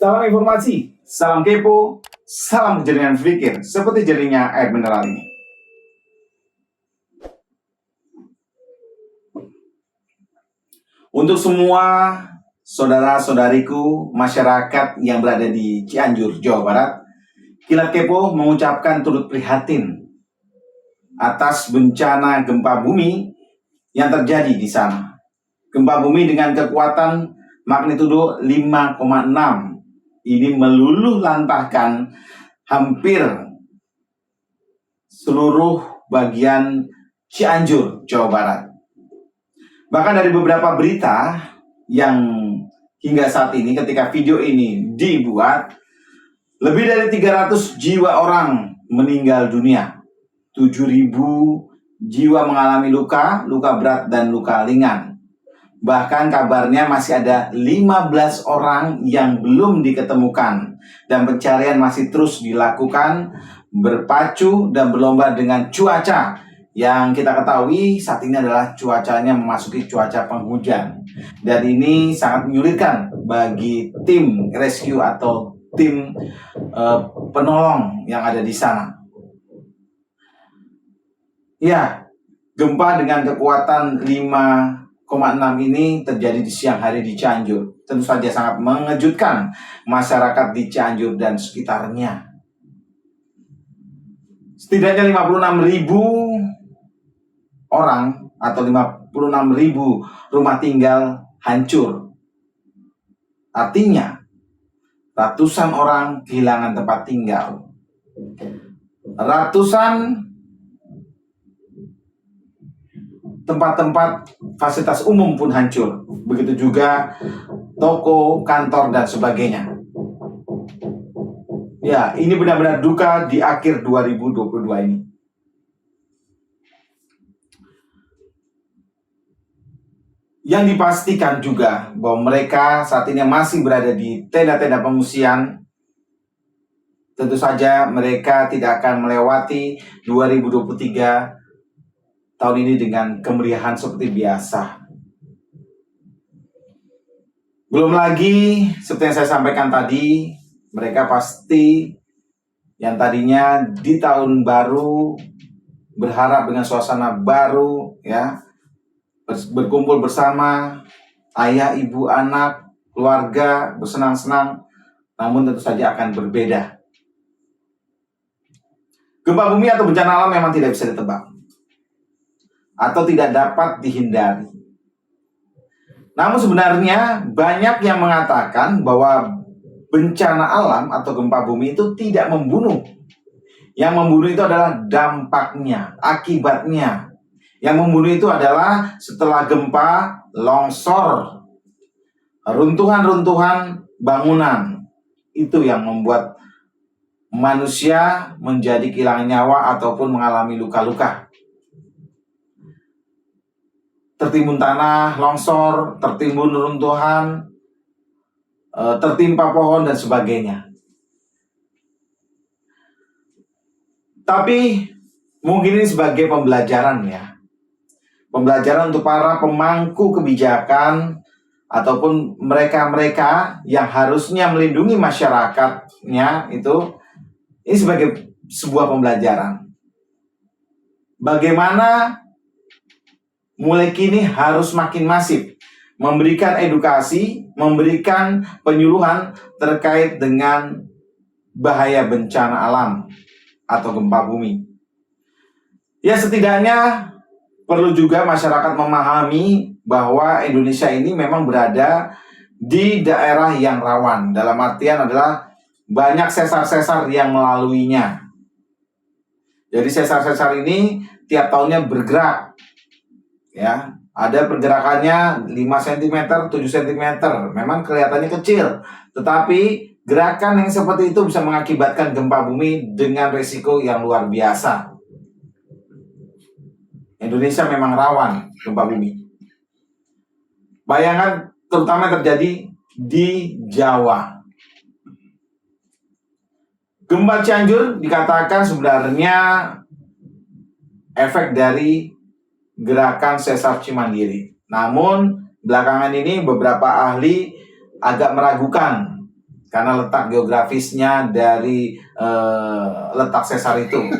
Salam informasi, salam kepo, salam kejernihan berpikir seperti jernihnya air mineral ini. Untuk semua saudara-saudariku masyarakat yang berada di Cianjur, Jawa Barat, Kilat Kepo mengucapkan turut prihatin atas bencana gempa bumi yang terjadi di sana. Gempa bumi dengan kekuatan magnitudo 5,6 ini meluluh lantahkan hampir seluruh bagian Cianjur, Jawa Barat. Bahkan dari beberapa berita yang hingga saat ini ketika video ini dibuat, lebih dari 300 jiwa orang meninggal dunia. 7.000 jiwa mengalami luka berat dan luka ringan. Bahkan kabarnya masih ada 15 orang yang belum diketemukan dan pencarian masih terus dilakukan berpacu dan berlomba dengan cuaca yang kita ketahui saat ini adalah cuacanya memasuki cuaca penghujan. Dan ini sangat menyulitkan bagi tim rescue atau tim penolong yang ada di sana. Ya, gempa dengan kekuatan 5,6 ini terjadi di siang hari di Cianjur. Tentu saja sangat mengejutkan masyarakat di Cianjur dan sekitarnya. Setidaknya 56.000 orang atau 56.000 rumah tinggal hancur. Artinya, ratusan orang kehilangan tempat tinggal. Ratusan tempat-tempat fasilitas umum pun hancur. Begitu juga toko, kantor, dan sebagainya. Ya, ini benar-benar duka di akhir 2022 ini. Yang dipastikan juga bahwa mereka saat ini masih berada di tenda-tenda pengungsian. Tentu saja mereka tidak akan melewati 2023 tahun ini dengan kemeriahan seperti biasa. Belum lagi, seperti yang saya sampaikan tadi, mereka pasti yang tadinya di tahun baru berharap dengan suasana baru, ya, berkumpul bersama ayah, ibu, anak, keluarga, bersenang-senang, namun tentu saja akan berbeda. Gempa bumi atau bencana alam memang tidak bisa ditebak atau tidak dapat dihindari. Namun sebenarnya banyak yang mengatakan bahwa bencana alam atau gempa bumi itu tidak membunuh. Yang membunuh itu adalah dampaknya, akibatnya. Yang membunuh itu adalah setelah gempa, longsor, runtuhan-runtuhan bangunan. Itu yang membuat manusia menjadi kehilangan nyawa ataupun mengalami luka-luka. Tertimbun tanah, longsor, tertimbun runtuhan, tertimpa pohon, dan sebagainya. Tapi mungkin ini sebagai pembelajaran, ya. Pembelajaran untuk para pemangku kebijakan ataupun mereka-mereka yang harusnya melindungi masyarakatnya itu. Ini sebagai sebuah pembelajaran. Bagaimana mulai kini harus makin masif memberikan edukasi, memberikan penyuluhan terkait dengan bahaya bencana alam atau gempa bumi. Ya, setidaknya perlu juga masyarakat memahami bahwa Indonesia ini memang berada di daerah yang rawan. Dalam artian adalah banyak sesar-sesar yang melaluinya. Jadi sesar-sesar ini tiap tahunnya bergerak. Ya, ada pergerakannya 5 cm, 7 cm. Memang kelihatannya kecil, tetapi gerakan yang seperti itu bisa mengakibatkan gempa bumi dengan risiko yang luar biasa. Indonesia memang rawan gempa bumi. Bayangkan terutama terjadi di Jawa. Gempa Cianjur dikatakan sebenarnya efek dari gerakan sesar Cimandiri. Namun belakangan ini beberapa ahli agak meragukan karena letak geografisnya dari letak sesar itu.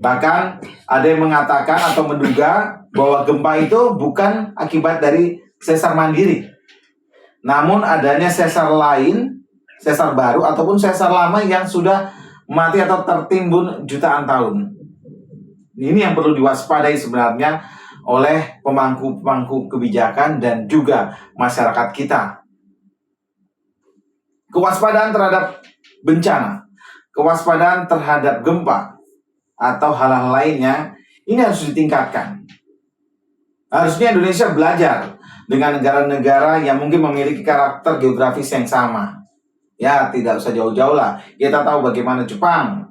Bahkan ada yang mengatakan atau menduga bahwa gempa itu bukan akibat dari sesar mandiri, namun adanya sesar lain, sesar baru ataupun sesar lama yang sudah mati atau tertimbun jutaan tahun. Ini yang perlu diwaspadai sebenarnya oleh pemangku kebijakan dan juga masyarakat kita. Kewaspadaan terhadap bencana, kewaspadaan terhadap gempa, atau hal-hal lainnya, ini harus ditingkatkan. Harusnya Indonesia belajar dengan negara-negara yang mungkin memiliki karakter geografis yang sama. Ya, tidak usah jauh-jauh lah. Kita tahu bagaimana Jepang.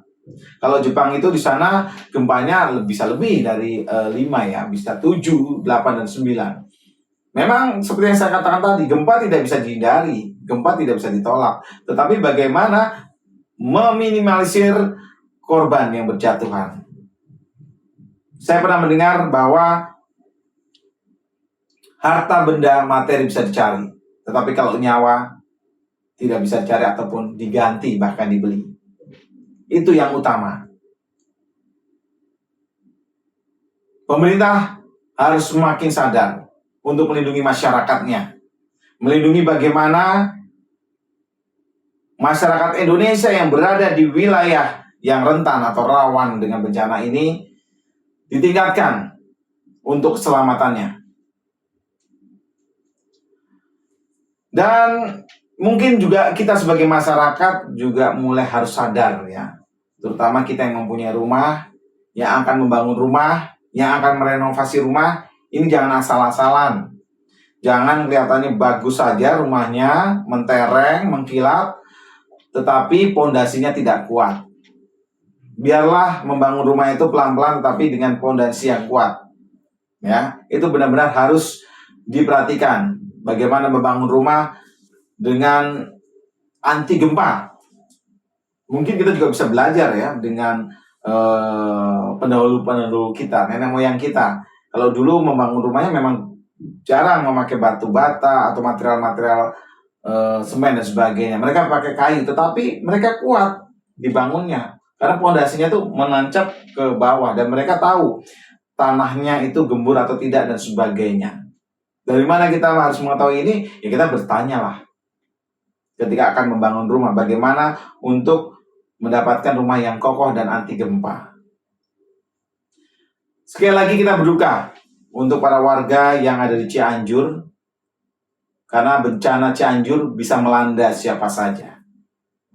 Kalau Jepang itu di sana gempanya bisa lebih dari 5 ya, bisa 7, 8, dan 9. Memang seperti yang saya katakan tadi, gempa tidak bisa dihindari, gempa tidak bisa ditolak. Tetapi bagaimana meminimalisir korban yang berjatuhan. Saya pernah mendengar bahwa harta benda materi bisa dicari, tetapi kalau nyawa tidak bisa dicari ataupun diganti, bahkan dibeli. Itu yang utama. Pemerintah harus semakin sadar untuk melindungi masyarakatnya. Melindungi bagaimana masyarakat Indonesia yang berada di wilayah yang rentan atau rawan dengan bencana ini ditingkatkan untuk keselamatannya. Dan mungkin juga kita sebagai masyarakat juga mulai harus sadar ya. Terutama kita yang mempunyai rumah, yang akan membangun rumah, yang akan merenovasi rumah, ini jangan asal-asalan. Jangan kelihatannya bagus saja rumahnya, mentereng, mengkilap, tetapi pondasinya tidak kuat. Biarlah membangun rumah itu pelan-pelan tetapi dengan pondasi yang kuat. Ya, itu benar-benar harus diperhatikan. Bagaimana membangun rumah dengan anti gempa. Mungkin kita juga bisa belajar ya dengan pendahulu-pendahulu kita, nenek moyang kita. Kalau dulu membangun rumahnya memang jarang memakai batu bata atau material-material semen dan sebagainya. Mereka pakai kayu, tetapi mereka kuat dibangunnya karena pondasinya tuh menancap ke bawah dan mereka tahu tanahnya itu gembur atau tidak dan sebagainya. Dari mana kita harus mengetahui ini? Ya kita bertanya lah. Ketika akan membangun rumah, bagaimana untuk mendapatkan rumah yang kokoh dan anti gempa. Sekali lagi kita berduka untuk para warga yang ada di Cianjur, karena bencana Cianjur bisa melanda siapa saja.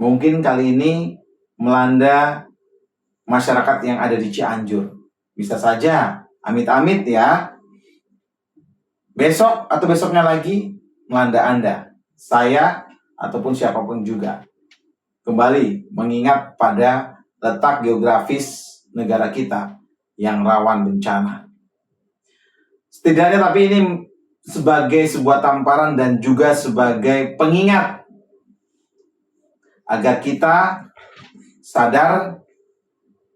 Mungkin kali ini melanda masyarakat yang ada di Cianjur. Bisa saja, amit-amit ya. Besok atau besoknya lagi melanda Anda, saya, ataupun siapapun juga. Kembali mengingat pada letak geografis negara kita yang rawan bencana. Setidaknya tapi ini sebagai sebuah tamparan dan juga sebagai pengingat agar kita sadar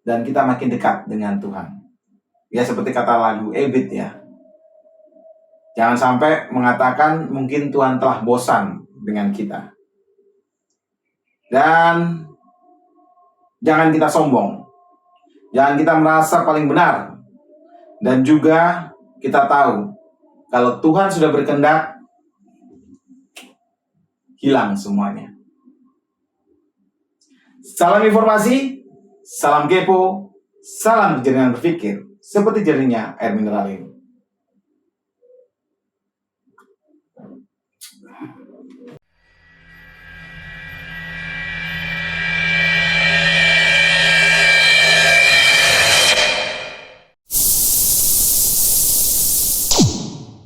dan kita makin dekat dengan Tuhan. Ya seperti kata lagu Ebit ya. Jangan sampai mengatakan mungkin Tuhan telah bosan dengan kita. Dan jangan kita sombong. Jangan kita merasa paling benar. Dan juga kita tahu kalau Tuhan sudah berkehendak, hilang semuanya. Salam informasi, salam kepo, salam kejernihan berpikir, seperti jernihnya air mineral ini.